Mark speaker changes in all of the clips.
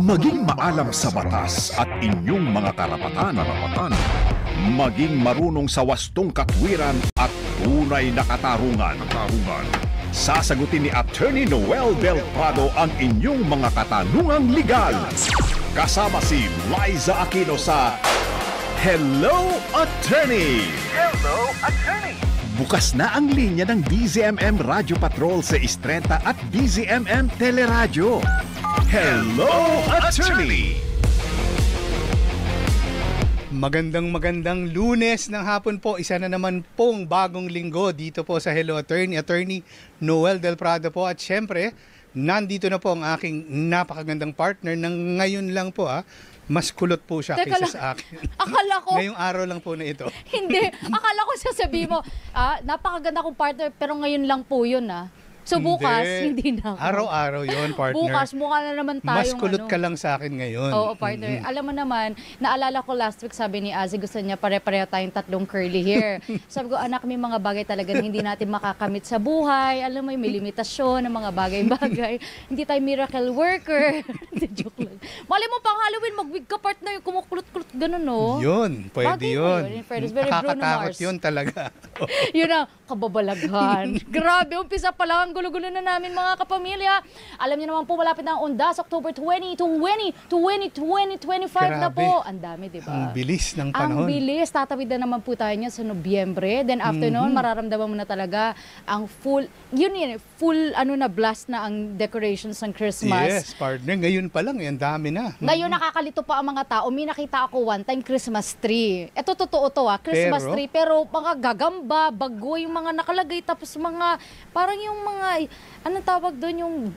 Speaker 1: Maging maalam sa batas at inyong mga karapatan. Maging marunong sa wastong katwiran at tunay na katarungan. Sasagutin ni Attorney Noel Del Prado ang inyong mga katanungang legal. Kasama si Liza Aquino sa Hello, Attorney!
Speaker 2: Hello, Attorney!
Speaker 1: Bukas na ang linya ng DZMM Radio Patrol sa Istrenta at DZMM Teleradyo. Hello, Attorney!
Speaker 3: Magandang Lunes ng hapon po. Isa na naman pong bagong linggo dito po sa Hello, Attorney. Attorney Noel Del Prado po. At syempre, nandito na po ang aking napakagandang partner na ngayon lang po mas kulot po siya kaysa sa akin.
Speaker 4: Akala ko...
Speaker 3: Ngayong araw lang po na ito.
Speaker 4: Hindi. Akala ko sasabihin mo, napakaganda kong partner pero ngayon lang po yun So bukas, hindi na ako.
Speaker 3: Araw-araw yun, partner.
Speaker 4: Bukas, mukha na naman tayong
Speaker 3: mas kulot ka lang sa akin ngayon.
Speaker 4: Oo, partner. Alam mo naman, naalala ko last week, sabi ni Azzy, gusto niya pare-pareho tayong tatlong curly hair. Sabi ko, anak, may mga bagay talaga na hindi natin makakamit sa buhay. Alam mo, may limitasyon ng mga bagay-bagay. Hindi tayo miracle worker. Joke lang. Mali mo pang Halloween, mag-wig ka, partner, kumukulot-kulot, ganun, no?
Speaker 3: Yun, pwede
Speaker 4: bagay
Speaker 3: yun.
Speaker 4: Nakakatakot
Speaker 3: yun talaga.
Speaker 4: Yun ang kababalaghan. Grabe, umpisa pa lang, gulo-gulo na namin mga kapamilya. Alam niyo naman po, malapit na ang Undas, October 20, 2025 na po. Ang dami, di ba?
Speaker 3: Ang bilis ng panahon.
Speaker 4: Ang bilis. Tatawid na naman po tayo niya sa Nobyembre. Then after noon, mararamdaman mo na talaga ang full blast na ang decorations ng Christmas.
Speaker 3: Yes, partner. Ngayon pa lang, ang dami na.
Speaker 4: Ngayon nakakalito pa ang mga tao. May nakita ako one time, Christmas tree. Ito totoo to Christmas tree. Pero mga gagamba, bagoy, mga nakalagay. Tapos mga, parang yung mga, anong tawag doon, yung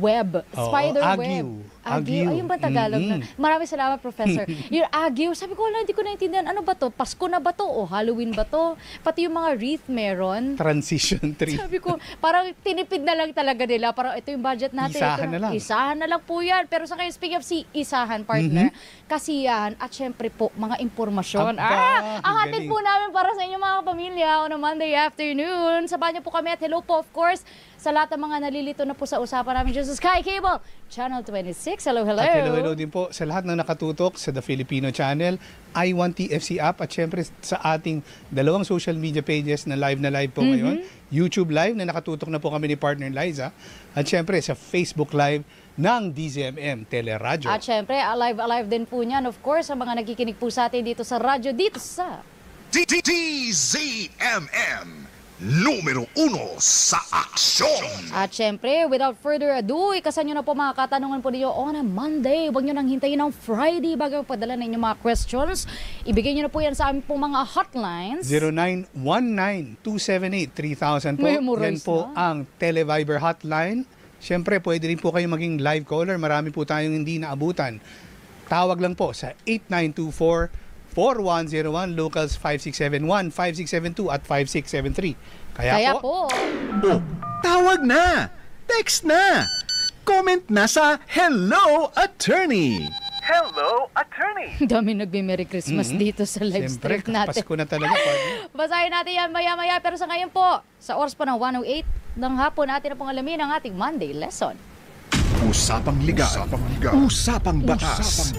Speaker 4: web, spider web. Agiw. Ayun ba Tagalog na? Maraming salamat, Professor. Yung agiw, sabi ko, wala, hindi ko naintindihan. Ano ba to? Pasko na ba to? O Halloween ba to? Pati yung mga wreath meron.
Speaker 3: Transition tree.
Speaker 4: Sabi ko, parang tinipid na lang talaga nila. Parang ito yung budget natin.
Speaker 3: Isahan na lang.
Speaker 4: Isahan na lang po yan. Pero sa kayo, speaking of isahan, partner, kasiyahan, at syempre po, mga impormasyon. Ang hatid po namin para sa inyo mga pamilya on a Monday afternoon. Sabahan niyo po kami at hello po, of course, sa lahat ng mga nalilito na po sa usapan namin dyan sa Sky Cable, Channel 26. Hello.
Speaker 3: At hello din po sa lahat ng nakatutok sa The Filipino Channel, I1TFC app, at syempre sa ating dalawang social media pages na live po ngayon. YouTube Live na nakatutok na po kami ni partner Liza, at syempre sa Facebook Live ng DZMM Teleradyo.
Speaker 4: At syempre, alive din po niyan, of course, sa mga nagkikinig po sa atin dito sa radyo, dito sa
Speaker 1: DZMM Numero 1 sa aksyon.
Speaker 4: At syempre, without further ado, ikasan nyo na po mga katanungan po ninyo on a Monday. Huwag nyo nang hintayin ng Friday bago padala na inyong mga questions. Ibigay nyo na po yan sa aming pong mga hotlines.
Speaker 3: 0919-278-3000 po. Yan po ang Televiber hotline. Syempre, pwede rin po kayo maging live caller. Marami po tayong hindi naabutan. Tawag lang po sa 8924-4101, locals 5671, 5672 at 5673. Kaya po.
Speaker 1: Tawag na! Text na! Comment na sa Hello, Attorney!
Speaker 2: Hello, Attorney!
Speaker 4: Dami nagbe-Merry Christmas dito sa live stream natin.
Speaker 3: Pasko na talaga.
Speaker 4: Basahin natin yan maya-maya. Pero sa ngayon po, sa oras po ng 1:08 ng hapon, natin na pong alamin ang ating Monday lesson.
Speaker 1: Usapang legal. Usapang batas.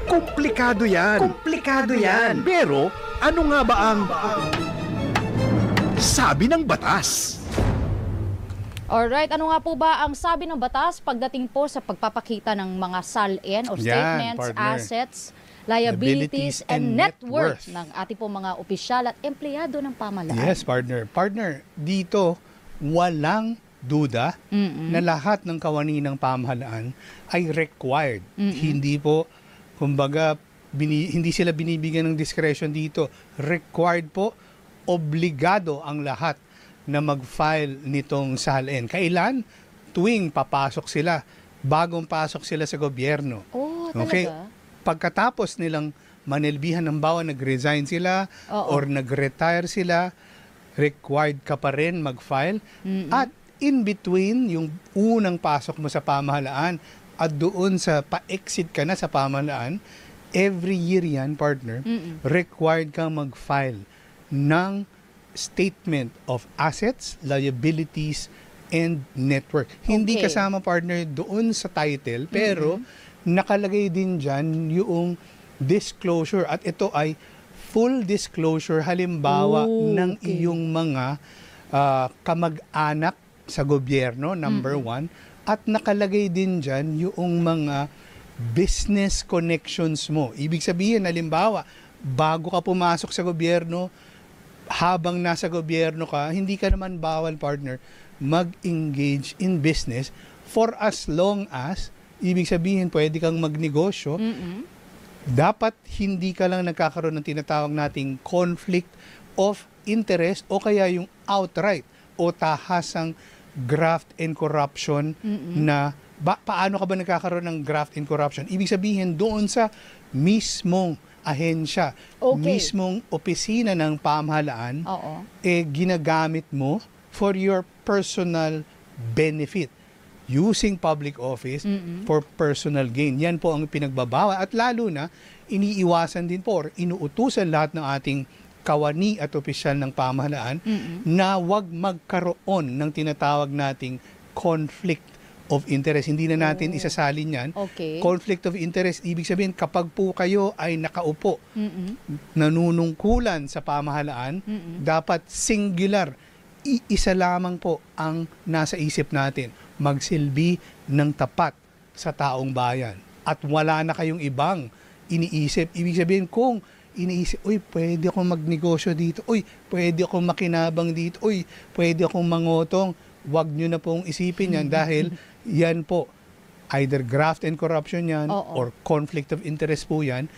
Speaker 1: Komplikado yan. Pero, ano nga ba ang sabi ng batas?
Speaker 4: Alright, ano nga po ba ang sabi ng batas pagdating po sa pagpapakita ng mga SALN o statements, assets, liabilities, and net worth ng ating po mga opisyal at empleyado ng pamahalaan?
Speaker 3: Yes, partner. Partner, dito walang duda na lahat ng kawani ng pamahalaan ay required. Hindi po, kumbaga, hindi sila binibigyan ng discretion dito. Required po, obligado ang lahat na mag-file nitong SALN. Kailan? Tuwing papasok sila, bagong pasok sila sa gobyerno.
Speaker 4: Oh, talaga?
Speaker 3: Okay? Pagkatapos nilang manilbihan ng bawa, nag-resign sila or nag-retire sila, required ka pa rin mag-file. At in between, yung unang pasok mo sa pamahalaan at doon sa pa-exit ka na sa pamahalaan, every year yan, partner, required kang mag-file ng statement of assets, liabilities, and network. Hindi kasama, partner, doon sa title, pero nakalagay din dyan yung disclosure at ito ay full disclosure halimbawa ng iyong mga kamag-anak sa gobyerno, number one, at nakalagay din dyan yung mga business connections mo. Ibig sabihin, halimbawa, bago ka pumasok sa gobyerno, habang nasa gobyerno ka, hindi ka naman bawal, partner, mag-engage in business for as long as, ibig sabihin, pwede kang magnegosyo. Dapat hindi ka lang nagkakaroon ng tinatawag nating conflict of interest o kaya yung outright o tahasang graft and corruption na paano ka ba nagkakaroon ng graft and corruption? Ibig sabihin doon sa mismong ahensya, mismong opisina ng pamahalaan, ginagamit mo for your personal benefit using public office for personal gain. Yan po ang pinagbabawal at lalo na iniiwasan din po or inuutusan lahat ng ating kawani at opisyal ng pamahalaan na wag magkaroon ng tinatawag nating conflict of interest. Hindi na natin isasalin yan. Conflict of interest, ibig sabihin kapag po kayo ay nakaupo, nanunungkulan sa pamahalaan, dapat singular, isa lamang po ang nasa isip natin, magsilbi ng tapat sa taong bayan. At wala na kayong ibang iniisip. Ibig sabihin kung iniisip, uy, pwede akong magnegosyo dito, uy, pwede akong makinabang dito, uy, pwede akong mangotong, wag nyo na pong isipin yan dahil yan po, either graft and corruption yan or conflict of interest po yan,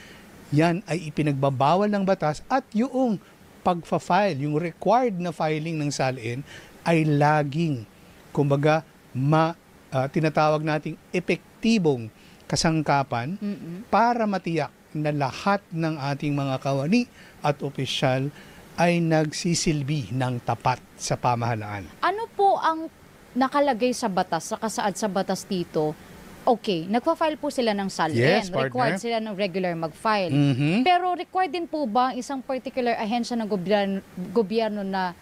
Speaker 3: yan ay ipinagbabawal ng batas at yung pagfa-file, yung required na filing ng SALN ay laging, kumbaga, tinatawag nating epektibong kasangkapan para matiyak na lahat ng ating mga kawani at opisyal ay nagsisilbi ng tapat sa pamahalaan.
Speaker 4: Ano po ang nakalagay sa batas, nakasaad sa batas dito? Okay, nagpa-file po sila ng SALN.
Speaker 3: Yes,
Speaker 4: required sila ng regular mag-file. Pero required din po ba ang isang particular ahensya ng gobyerno na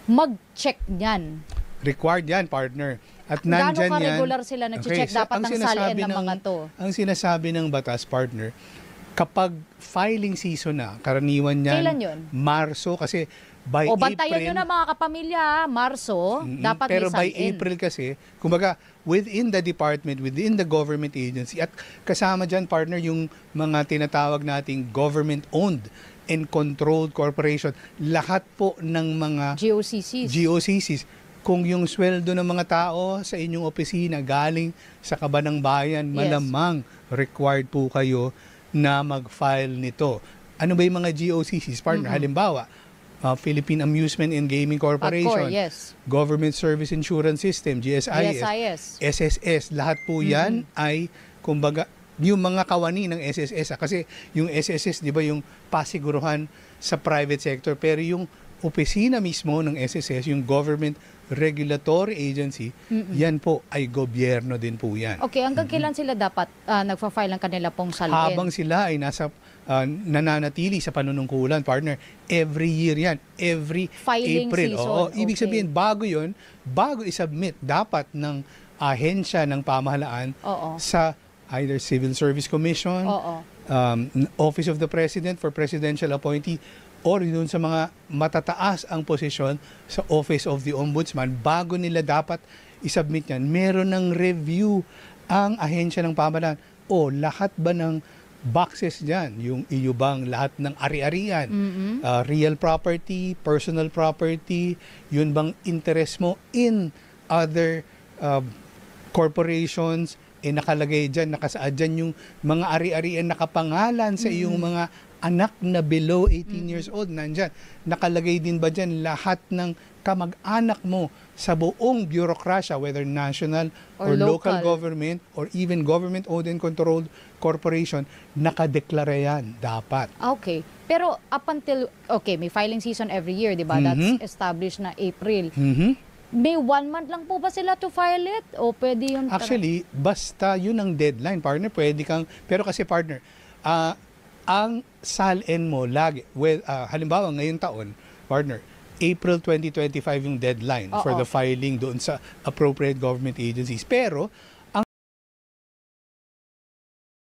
Speaker 4: mag-check niyan?
Speaker 3: Required yan, partner. At nandyan yan.
Speaker 4: Gaano ka-regular sila nag-check dapat ng SALN ng mga to?
Speaker 3: Ang sinasabi ng batas, partner, kapag filing season na, karaniwan yan,
Speaker 4: kailan yun?
Speaker 3: Marso, kasi by April.
Speaker 4: Bantayan nyo na mga kapamilya, Marso, dapat
Speaker 3: pero by
Speaker 4: SALN.
Speaker 3: April kasi, kumbaga, within the department, within the government agency, at kasama dyan, partner, yung mga tinatawag nating government-owned and controlled corporation, lahat po ng mga GOCCs, kung yung sweldo ng mga tao sa inyong opisina galing sa kabanang bayan, malamang required po kayo na mag-file nito. Ano ba yung mga GOCCs, partner? Halimbawa, Philippine Amusement and Gaming Corporation, Government Service Insurance System, GSIS, SSS, lahat po yan ay, kumbaga, yung mga kawani ng SSS. Kasi yung SSS, di ba, yung pasiguruhan sa private sector, pero yung opisina mismo ng SSS, yung Government Regulatory Agency, yan po ay gobyerno din po yan.
Speaker 4: Okay, hanggang kailan sila dapat nagfa-file ng kanila pong SALN?
Speaker 3: Habang sila ay nasa nananatili sa panunungkulan, partner, every year yan, every
Speaker 4: filing
Speaker 3: April.
Speaker 4: Season.
Speaker 3: Ibig sabihin, bago yun, bago isubmit, dapat ng ahensya ng pamahalaan sa either Civil Service Commission, Office of the President for Presidential Appointee, or yun sa mga matataas ang posisyon sa Office of the Ombudsman, bago nila dapat isubmit yan, meron ng review ang ahensya ng pamahalaan. Lahat ba ng boxes dyan, yung iyo bang lahat ng ari-arian, real property, personal property, yun bang interest mo in other corporations, nakalagay dyan, nakasaad dyan yung mga ari-arian nakapangalan sa iyong mga anak na below 18 years old, nandyan. Nakalagay din ba dyan lahat ng kamag-anak mo sa buong bureaucracia, whether national or local government or even government-owned and controlled corporation, nakadeklara yan dapat.
Speaker 4: Okay. Pero up until, may filing season every year, di ba? That's established na April. May 1 month lang po ba sila to file it? O pwede yun?
Speaker 3: Actually, basta yun ang deadline, partner, pwede kang, pero kasi partner, ang SALN mo lagi, halimbawa ngayong taon, partner, April 2025 yung deadline for the filing doon sa appropriate government agencies. Pero